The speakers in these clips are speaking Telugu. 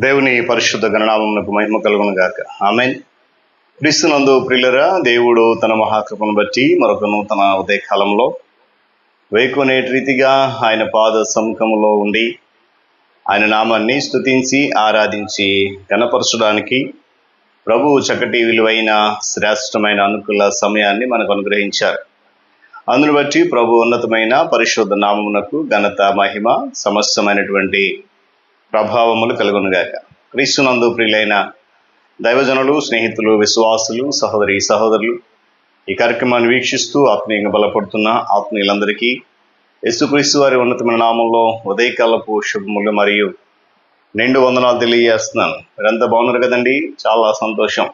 దేవుని పరిశుద్ధ గణనామమునకు మహిమ కలుగును గాక. ఆమేన్. క్రీస్తునందు ప్రియులరా, దేవుడు తన మహాకృపను బట్టి మరొక నూతన ఉదయకాలంలో వేకునేటి రీతిగా ఆయన పాద సముఖములో ఉండి ఆయన నామాన్ని స్తుతించి ఆరాధించి గణపరచడానికి ప్రభువు చక్కటి విలువైన శ్రేష్టమైన అనుకూల సమయాన్ని మనకు అనుగ్రహించారు. అందును బట్టి ప్రభు ఉన్నతమైన పరిశుద్ధ నామమునకు ఘనత మహిమ సమస్తమైనటువంటి ప్రభావములు కలుగునుగాక. క్రీస్తునందు ప్రియులైన దైవజనులు, స్నేహితులు, విశ్వాసులు, సహోదరులు ఈ కార్యక్రమాన్ని వీక్షిస్తూ ఆత్మీయంగా బలపడుతున్న ఆత్మీయులందరికీ యేసుక్రీస్తు వారి ఉన్నతమైన నామంలో ఉదయకాలపు శుభములు మరియు నిండు వందనాలు తెలియజేస్తున్నాను. మీరంతా బాగున్నారు కదండి? చాలా సంతోషం.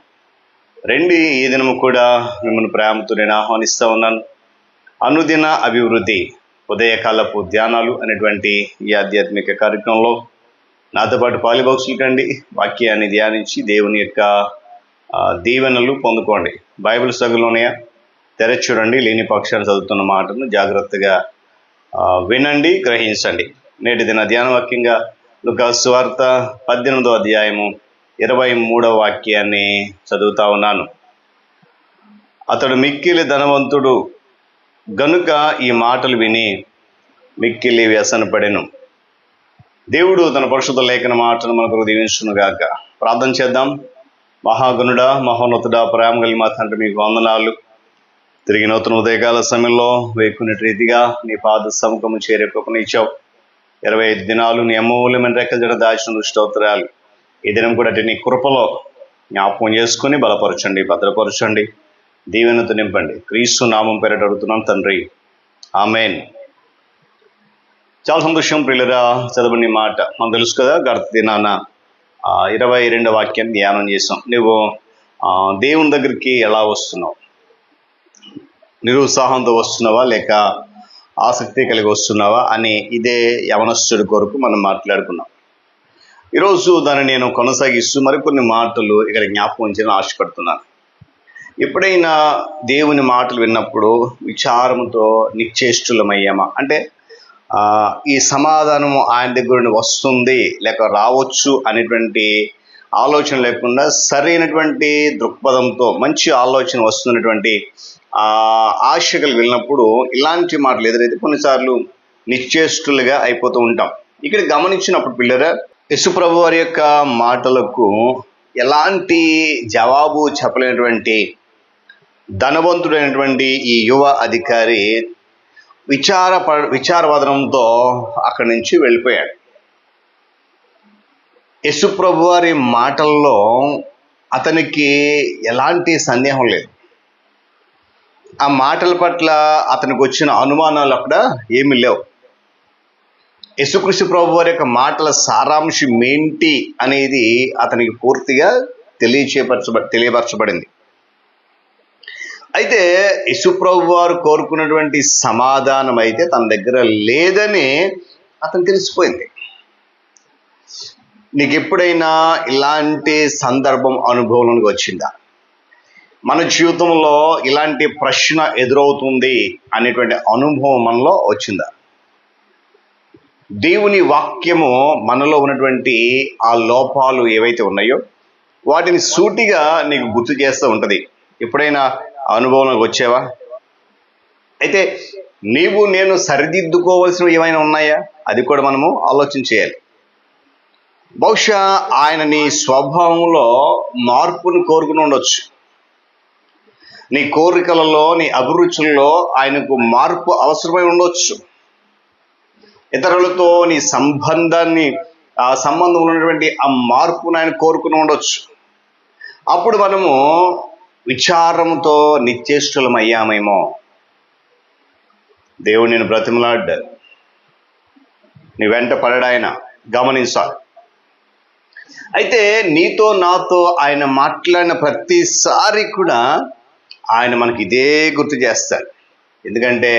రండి, ఈ దినము కూడా మిమ్మల్ని ప్రేమతో నేను ఆహ్వానిస్తూ ఉన్నాను. అనుదిన అభివృద్ధి ఉదయకాలపు ధ్యానాలు అనేటువంటి ఈ ఆధ్యాత్మిక కార్యక్రమంలో నాతో పాటు పాలిబాక్సులు కండి, వాక్యాన్ని ధ్యానించి దేవుని యొక్క దీవెనలు పొందుకోండి. బైబిల్ సగులోనే తెరచి చూడండి, లేని పక్షాన్ని చదువుతున్న మాటను జాగ్రత్తగా వినండి, గ్రహించండి. నేటి దిన ధ్యాన వాక్యంగా లూకా సువార్త 18వ అధ్యాయము 23వ వాక్యాన్ని చదువుతా ఉన్నాను. అతడు మిక్కిలి ధనవంతుడు గనుక ఈ మాటలు విని మిక్కిలి వ్యసనపడెను. దేవుడు తన పరిశుద్ధ లేఖన మాటను మనకు దీవించునుగాక. ప్రార్థన చేద్దాం. మహాగణుడా, మహోన్నతుడా, ప్రేమ కలిగి మా తండ్రి, మీకు వందనాలు. తిరిగి నూతన ఉదయకాల సమయంలో వేకునేటి రీతిగా నీ పాద సముఖము చేరే కృపనిచ్చావు. 25 దినాలు నీ అమూల్యమైన రెక్కల జడ దాచిన స్తోత్రాలు. ఈ దినం కూడా నీ కృపలో జ్ఞాపకం చేసుకుని బలపరచండి, భద్రపరచండి, దీవెనతో నింపండి. క్రీస్తు నామం పేరిట అడుగుతున్నాం తండ్రి, ఆమేన్. చాలా సంతోషం ప్రియులరా. చదవని మాట మనకు తెలుసు కదా. గత దినాన 22వ వాక్యాన్ని ధ్యానం చేసాం. నువ్వు దేవుని దగ్గరికి ఎలా వస్తున్నావు? నిరుత్సాహంతో వస్తున్నావా, లేక ఆసక్తి కలిగి వస్తున్నావా అని ఇదే యవనస్తుడి కొరకు మనం మాట్లాడుకున్నాం. ఈరోజు దాన్ని నేను కొనసాగిస్తూ మరికొన్ని మాటలు ఇక్కడ జ్ఞాపకం చేయని ఆశపడుతున్నాను. ఎప్పుడైనా దేవుని మాటలు విన్నప్పుడు విచారముతో నిశ్చేష్టులమయ్యామా? అంటే ఈ సమాధానము ఆయన దగ్గర నుండి వస్తుంది లేక రావచ్చు అనేటువంటి ఆలోచన లేకుండా సరైనటువంటి దృక్పథంతో మంచి ఆలోచన వస్తున్నటువంటి ఆశ కలిగి వెళ్ళినప్పుడు ఇలాంటి మాటలు ఎదురైతే కొన్నిసార్లు నిశ్చేష్టులుగా అయిపోతూ ఉంటాం. ఇక్కడ గమనించినప్పుడు పిల్లరా, యేసుప్రభు వారి యొక్క మాటలకు ఎలాంటి జవాబు చెప్పలేనటువంటి ధనవంతుడైనటువంటి ఈ యువ అధికారి విచారవదనంతో అక్కడి నుంచి వెళ్ళిపోయాడు. యేసుప్రభు వారి మాటల్లో అతనికి ఎలాంటి సందేహం లేదు. ఆ మాటల పట్ల అతనికి వచ్చిన అనుమానాలు అక్కడ ఏమీ లేవు. యేసుక్రీస్తు ప్రభు వారి యొక్క మాటల సారాంశం ఏంటి అనేది అతనికి పూర్తిగా తెలియపరచబడింది. అయితే యేసుప్రభు వారు కోరుకున్నటువంటి సమాధానం అయితే తన దగ్గర లేదని అతను తెలిసిపోయింది. నీకు ఎప్పుడైనా ఇలాంటి సందర్భం అనుభవంలోకి వచ్చిందా? మన జీవితంలో ఇలాంటి ప్రశ్న ఎదురవుతుంది అనేటువంటి అనుభవం మనలో వచ్చిందా? దేవుని వాక్యము మనలో ఉన్నటువంటి ఆ లోపాలు ఏవైతే ఉన్నాయో వాటిని సూటిగా నీకు గుర్తు చేస్తూ ఉంటుంది. ఎప్పుడైనా అనుభవంలోకి వచ్చావా? అయితే నీవు నేను సరిదిద్దుకోవాల్సినవి ఏమైనా ఉన్నాయా? అది కూడా మనము ఆలోచన చేయాలి. బహుశా ఆయన నీ స్వభావంలో మార్పును కోరుకుని ఉండొచ్చు. నీ కోరికలలో, నీ అభిరుచులలో ఆయనకు మార్పు అవసరమై ఉండొచ్చు. ఇతరులతో నీ సంబంధం ఉన్నటువంటి ఆ మార్పును ఆయన కోరుకుని ఉండొచ్చు. అప్పుడు మనము విచారంతో నిశ్చేష్టులమయ్యామేమో. దేవుడు నేను బ్రతిమలాడ్డాడు, నీ వెంట పడడాయన గమనించాలి. అయితే నీతో నాతో ఆయన మాట్లాడిన ప్రతిసారి కూడా ఆయన మనకి ఇదే గుర్తు చేస్తాడు. ఎందుకంటే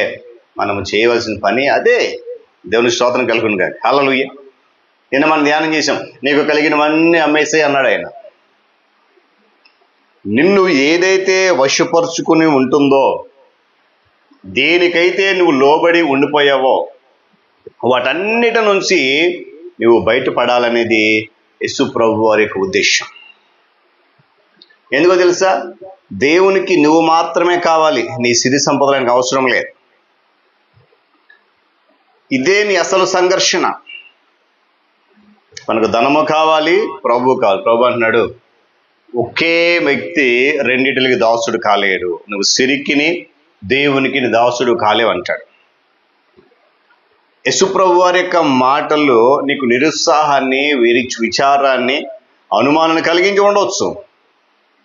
మనము చేయవలసిన పని అదే. దేవుని స్తోత్రం కలుగును గాక. హల్లెలూయా. నిన్న మనం ధ్యానం చేసాం, నీకు కలిగినవన్నీ అమ్మేసాయి అన్నాడు ఆయన. నిన్ను ఏదైతే వశపరుచుకుని ఉంటుందో, దేనికైతే నువ్వు లోబడి ఉండిపోయావో వాటన్నిటి నుంచి నువ్వు బయటపడాలనేది యేసు ప్రభు వారి యొక్క ఉద్దేశం. ఎందుకో తెలుసా? దేవునికి నువ్వు మాత్రమే కావాలి, నీ సిరి సంపదలకు అవసరం లేదు. ఇదే నీ అసలు సంఘర్షణ. మనకు ధనము కావాలి, ప్రభు కావాలి. ప్రభు అంటున్నాడు, ఒకే వ్యక్తి రెండిటికి దాసుడు కాలేడు. నువ్వు సిరికిని దేవునికి దాసుడు కాలేవు అంటాడు. యేసుప్రభు వారి యొక్క మాటలు నీకు నిరుత్సాహాన్ని, విచారాన్ని, అనుమానాన్ని కలిగించి ఉండవచ్చు.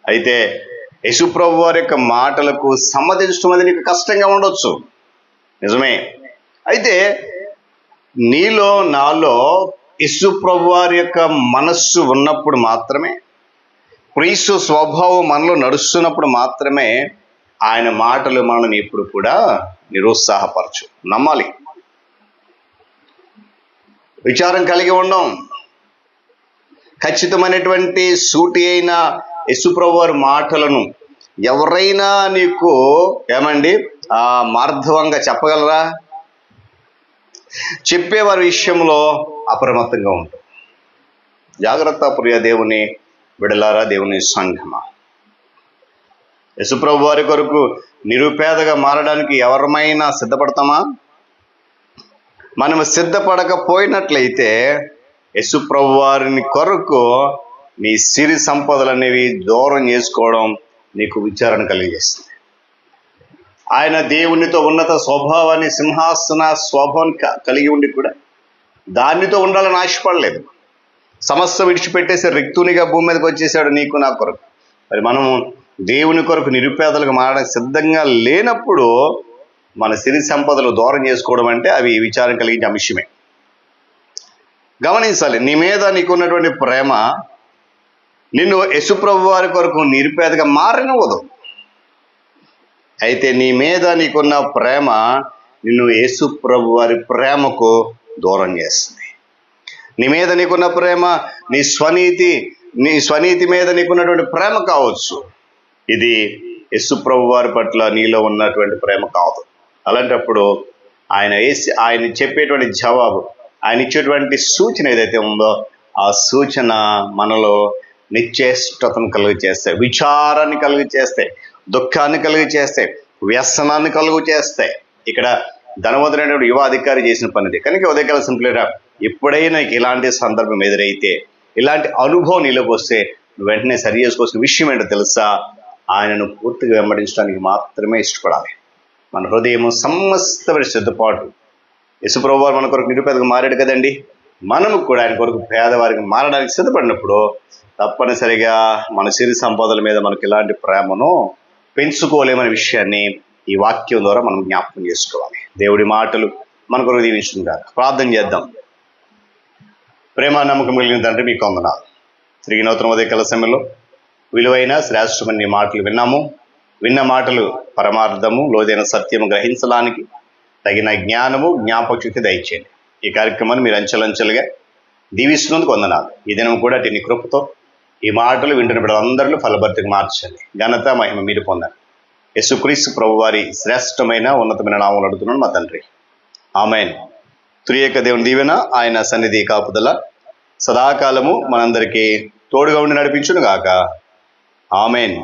అయితే యేసుప్రభు వారి యొక్క మాటలకు సమ్మతించడం అనేది నీకు కష్టంగా ఉండొచ్చు, నిజమే. అయితే నీలో నాలో యేసుప్రభు వారి యొక్క మనస్సు ఉన్నప్పుడు మాత్రమే, క్రీస్తు స్వభావం మనలో నడుస్తున్నప్పుడు మాత్రమే ఆయన మాటలు మనల్ని ఎప్పుడు కూడా నిరుత్సాహపరచు. నమ్మాలి, విచారం కలిగి ఉండం. ఖచ్చితమైనటువంటి సూటి అయిన యేసుప్రభు వారి మాటలను ఎవరైనా నీకు మార్ధవంగా చెప్పగలరా? చెప్పేవారి విషయంలో అప్రమత్తంగా ఉంటాం. జాగ్రత్త ప్రియ దేవుని బిడ్డలారా, దేవుని సంఘమా. యేసుప్రభు వారి కొరకు నిరుపేదగా మారడానికి ఎవరమైనా సిద్ధపడతామా? మనం సిద్ధపడకపోయినట్లయితే యేసుప్రభు వారిని కొరకు నీ సిరి సంపదలు అనేవి దూరం చేసుకోవడం నీకు విచారణ కలిగజేస్తుంది. ఆయన దేవునితో ఉన్నత స్వభావాన్ని, సింహాసన స్వభావాన్ని కలిగి ఉండి కూడా దానితో ఉండాలని ఆశపడలేదు. సమస్త విడిచిపెట్టేసి రిక్తునిగా భూమి మీదకి వచ్చేసాడు నీకు నా కొరకు. మరి మనము దేవుని కొరకు నిరుపేదలకు మారడానికి సిద్ధంగా లేనప్పుడు మన సిరి సంపదలు దూరం చేసుకోవడం అంటే అవి విచారం కలిగించే అంశమే. గమనించాలి, నీ మీద నీకున్నటువంటి ప్రేమ నిన్ను యేసుప్రభు వారి కొరకు నిరుపేదగా మారనివ్వదు. అయితే నీ మీద నీకున్న ప్రేమ నిన్ను యేసుప్రభు వారి ప్రేమకు దూరం చేస్తుంది. నీ మీద నీకున్న ప్రేమ నీ స్వనీతి మీద నీకున్నటువంటి ప్రేమ కావచ్చు. ఇది యేసుప్రభు వారి పట్ల నీలో ఉన్నటువంటి ప్రేమ కాదు. అలాంటప్పుడు ఆయన చెప్పేటువంటి జవాబు, ఆయన ఇచ్చేటువంటి సూచన ఏదైతే ఉందో ఆ సూచన మనలో నిశ్చేష్టతను కలుగు చేస్తాయి, విచారాన్ని కలుగు చేస్తాయి, దుఃఖాన్ని కలుగు చేస్తాయి, వ్యసనాన్ని కలుగు చేస్తాయి. ఇక్కడ ధనవంతుడైనటువంటి యువ అధికారి చేసిన పనిది. కనుక ఉదయకాల సింపుల్గా ఎప్పుడైనా ఇలాంటి సందర్భం ఎదురైతే, ఇలాంటి అనుభవం నీలోకి వస్తే నువ్వు వెంటనే సరి చేసుకోవాల్సిన విషయం ఏంటో తెలుసా? ఆయనను పూర్తిగా వెంబడించడానికి మాత్రమే ఇష్టపడాలి. మన హృదయము సమస్తమైన సిద్ధపాటు. యేసుప్రభు వారు మన కొరకు నిరుపేదగా మారాడు కదండి. మనము కూడా ఆయన కొరకు పేదవారికి మారడానికి సిద్ధపడినప్పుడు తప్పనిసరిగా మన సిరి సంపదల మీద మనకు ఇలాంటి ప్రేమను పెంచుకోలేమనే విషయాన్ని ఈ వాక్యం ద్వారా మనం జ్ఞాపకం చేసుకోవాలి. దేవుడి మాటలు మన కొరకు దీవించును గాక. ప్రార్థన చేద్దాం. ప్రేమ నమ్మకం కలిగిన తండ్రి, మీకు వందనాలు. తిరిగి నూతన ఉదయకాల సమయంలో విలువైన శ్రేష్టమైన మాటలు విన్నాము. విన్న మాటలు పరమార్థము, లోతైన సత్యము గ్రహించడానికి తగిన జ్ఞానము, జ్ఞాపకశక్తి దయచేయండి. ఈ కార్యక్రమాన్ని మీరు అంచెలంచెలుగా దీవిస్తున్నందుకు వందనాలు. ఈ దినం కూడా నీ కృపతో ఈ మాటలు వింటున్న బిడ్డలందరిలో ఫలభర్తికి మార్చండి. ఘనత మహిమ మీరు పొందండి. యేసుక్రీస్తు ప్రభు వారి శ్రేష్టమైన ఉన్నతమైన నామములో అడుగుతున్నాను మా తండ్రి, ఆమేన్. త్రియేక దేవుని దీవెన, ఆయన సన్నిధి కాపుదల సదాకాలము మనందరికీ తోడుగా ఉండి నడిపించును గాక. ఆమేన్.